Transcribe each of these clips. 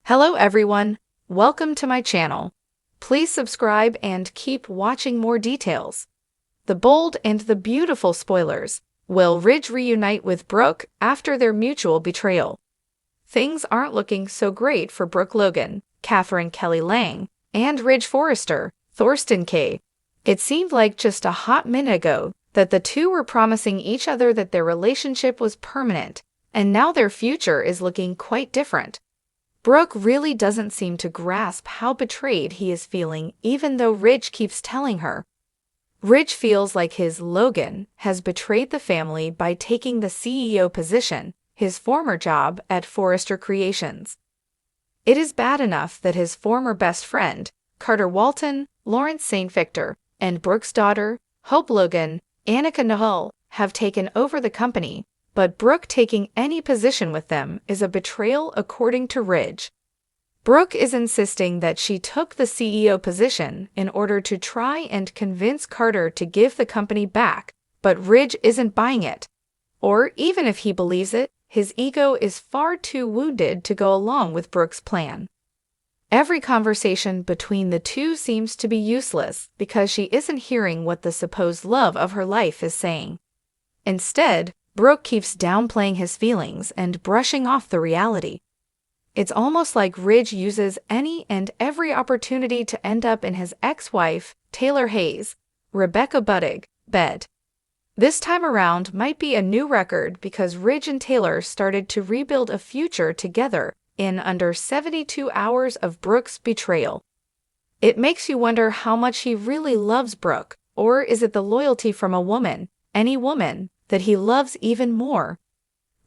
Hello everyone, welcome to my channel. Please subscribe and keep watching more details. The bold and the beautiful spoilers. Will Ridge reunite with Brooke after their mutual betrayal? Things aren't looking so great for Brooke Logan, Catherine Kelly Lang, and Ridge Forrester, Thorsten K. It seemed like just a hot minute ago that the two were promising each other that their relationship was permanent, and now their future is looking quite different. Brooke really doesn't seem to grasp how betrayed he is feeling, even though Ridge keeps telling her. Ridge feels like his Logan has betrayed the family by taking the CEO position, his former job at Forrester Creations. It is bad enough that his former best friend, Carter Walton, Lawrence St. Victor, and Brooke's daughter, Hope Logan, Annika Nahul, have taken over the company, but Brooke taking any position with them is a betrayal according to Ridge. Brooke is insisting that she took the CEO position in order to try and convince Carter to give the company back, but Ridge isn't buying it. Or even if he believes it, his ego is far too wounded to go along with Brooke's plan. Every conversation between the two seems to be useless because she isn't hearing what the supposed love of her life is saying. Instead, Brooke keeps downplaying his feelings and brushing off the reality. It's almost like Ridge uses any and every opportunity to end up in his ex-wife, Taylor Hayes, Rebecca Budig, bed. This time around might be a new record because Ridge and Taylor started to rebuild a future together in under 72 hours of Brooke's betrayal. It makes you wonder how much he really loves Brooke, or is it the loyalty from a woman, any woman, that he loves even more?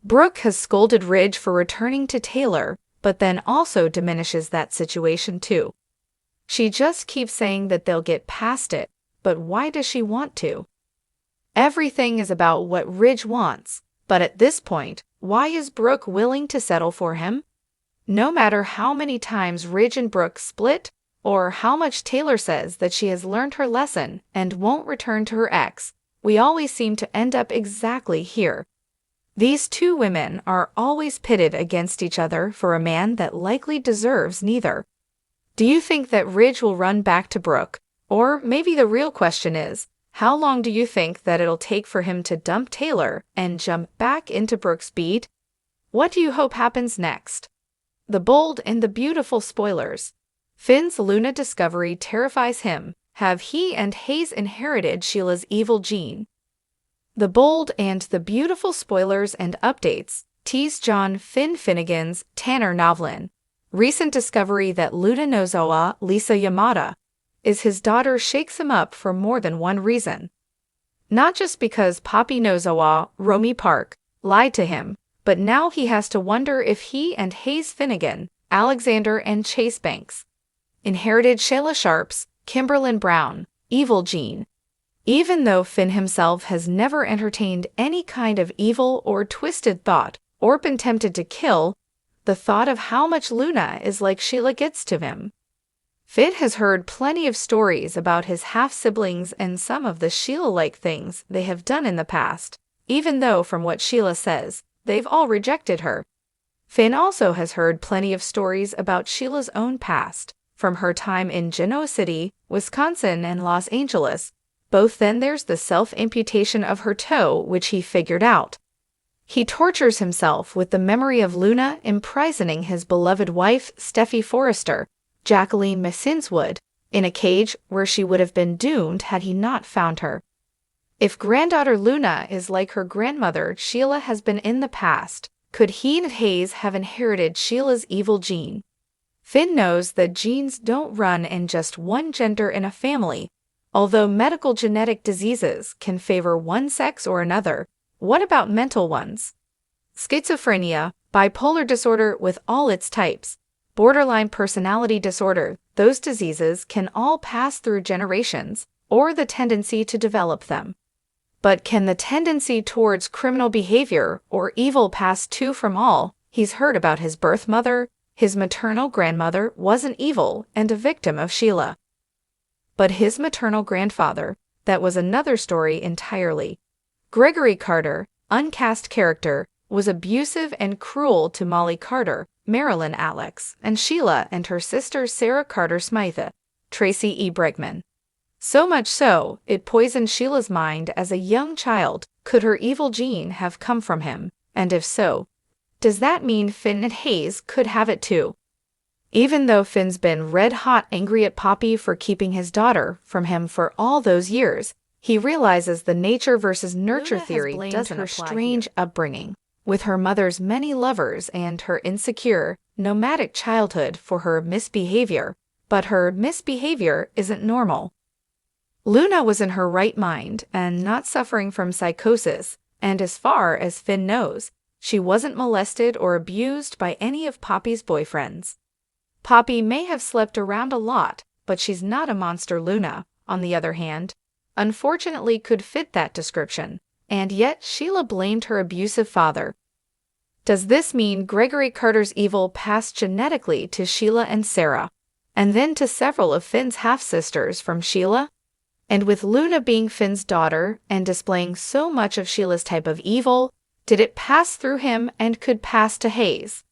Brooke has scolded Ridge for returning to Taylor, but then also diminishes that situation too. She just keeps saying that they'll get past it, but why does she want to? Everything is about what Ridge wants, but at this point, why is Brooke willing to settle for him? No matter how many times Ridge and Brooke split, or how much Taylor says that she has learned her lesson and won't return to her ex, we always seem to end up exactly here. These two women are always pitted against each other for a man that likely deserves neither. Do you think that Ridge will run back to Brooke? Or maybe the real question is, how long do you think that it'll take for him to dump Taylor and jump back into Brooke's beat? What do you hope happens next? The bold and the beautiful spoilers. Finn's Luna discovery terrifies him. Have he and Hayes inherited Sheila's evil gene? The bold and the beautiful spoilers and updates. Tease John Finnegan's Tanner Novlan. Recent discovery that Luna Nozawa Lisa Yamada is his daughter shakes him up for more than one reason. Not just because Poppy Nozawa, Romy Park, lied to him, but now he has to wonder if he and Hayes Finnegan, Alexander and Chase Banks, inherited Sheila Sharp's, Kimberlyn Brown, evil gene. Even though Finn himself has never entertained any kind of evil or twisted thought, or been tempted to kill, the thought of how much Luna is like Sheila gets to him. Finn has heard plenty of stories about his half-siblings and some of the Sheila-like things they have done in the past, even though from what Sheila says, they've all rejected her. Finn also has heard plenty of stories about Sheila's own past, from her time in Genoa City, Wisconsin and Los Angeles. Both then there's the self-amputation of her toe, which he figured out. He tortures himself with the memory of Luna imprisoning his beloved wife, Steffi Forrester, Jacqueline Messinswood, in a cage where she would have been doomed had he not found her. If granddaughter Luna is like her grandmother Sheila has been in the past, could he and Hayes have inherited Sheila's evil gene? Finn knows that genes don't run in just one gender in a family. Although medical genetic diseases can favor one sex or another, what about mental ones? Schizophrenia, bipolar disorder with all its types, borderline personality disorder, those diseases can all pass through generations, or the tendency to develop them. But can the tendency towards criminal behavior or evil pass too from all? He's heard about his birth mother. His maternal grandmother wasn't evil and a victim of Sheila. But his maternal grandfather, that was another story entirely. Gregory Carter, uncast character, was abusive and cruel to Molly Carter, Marilyn Alex, and Sheila and her sister Sarah Carter Smythe, Tracy E. Bregman. So much so, it poisoned Sheila's mind as a young child. Could her evil gene have come from him? And if so, does that mean Finn and Hayes could have it too? Even though Finn's been red-hot angry at Poppy for keeping his daughter from him for all those years, he realizes the nature versus nurture theory doesn't her strange upbringing, with her mother's many lovers and her insecure, nomadic childhood for her misbehavior. But her misbehavior isn't normal. Luna was in her right mind and not suffering from psychosis, and as far as Finn knows, she wasn't molested or abused by any of Poppy's boyfriends. Poppy may have slept around a lot, but she's not a monster. Luna, on the other hand, unfortunately could fit that description, and yet Sheila blamed her abusive father. Does this mean Gregory Carter's evil passed genetically to Sheila and Sarah, and then to several of Finn's half-sisters from Sheila? And with Luna being Finn's daughter and displaying so much of Sheila's type of evil, did it pass through him and could pass to Hayes?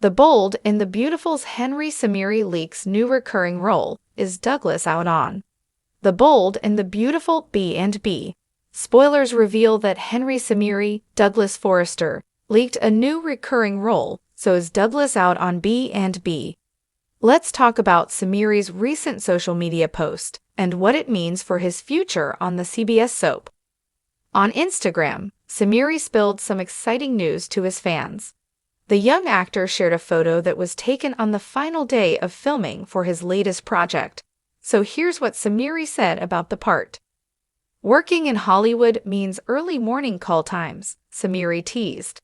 The Bold and the Beautiful's Henry Samiri leaks new recurring role. Is Douglas out on The Bold and the Beautiful B&B? Spoilers reveal that Henry Samiri, Douglas Forrester, leaked a new recurring role, so is Douglas out on B&B? Let's talk about Samiri's recent social media post and what it means for his future on the CBS soap. On Instagram, Samiri spilled some exciting news to his fans. The young actor shared a photo that was taken on the final day of filming for his latest project. So here's what Samiri said about the part. "Working in Hollywood means early morning call times," Samiri teased.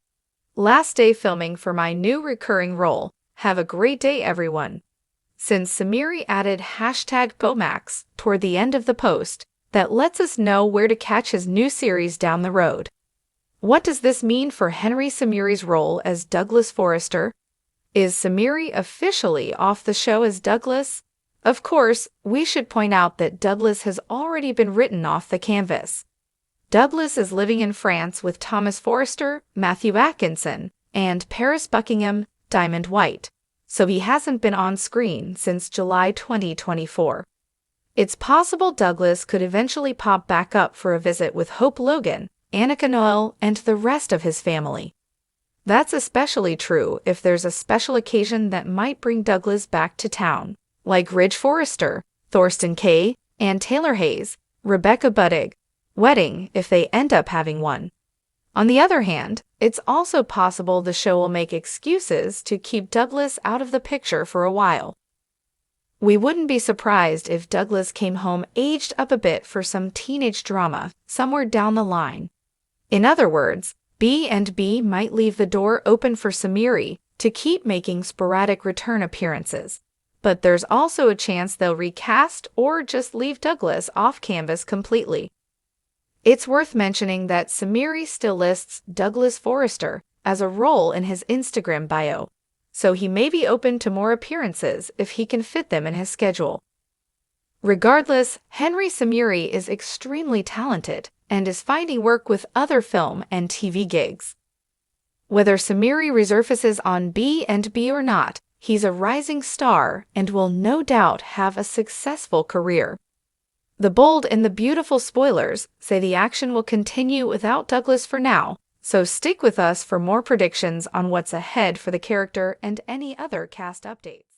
"Last day filming for my new recurring role. Have a great day, everyone." Since Samiri added #Bomax toward the end of the post, that lets us know where to catch his new series down the road. What does this mean for Henry Samiri's role as Douglas Forrester? Is Samiri officially off the show as Douglas? Of course, we should point out that Douglas has already been written off the canvas. Douglas is living in France with Thomas Forrester, Matthew Atkinson, and Paris Buckingham, Diamond White, so he hasn't been on screen since July 2024. It's possible Douglas could eventually pop back up for a visit with Hope Logan, Annika Noel, and the rest of his family. That's especially true if there's a special occasion that might bring Douglas back to town, like Ridge Forrester, Thorsten Kaye, and Taylor Hayes, Rebecca Budig wedding if they end up having one. On the other hand, it's also possible the show will make excuses to keep Douglas out of the picture for a while. We wouldn't be surprised if Douglas came home aged up a bit for some teenage drama somewhere down the line. In other words, B&B might leave the door open for Samiri to keep making sporadic return appearances, but there's also a chance they'll recast or just leave Douglas off canvas completely. It's worth mentioning that Samiri still lists Douglas Forrester as a role in his Instagram bio, so he may be open to more appearances if he can fit them in his schedule. Regardless, Henry Samiri is extremely talented and is finding work with other film and TV gigs. Whether Samiri resurfaces on B&B or not, he's a rising star and will no doubt have a successful career. The Bold and the Beautiful spoilers say the action will continue without Douglas for now, so stick with us for more predictions on what's ahead for the character and any other cast updates.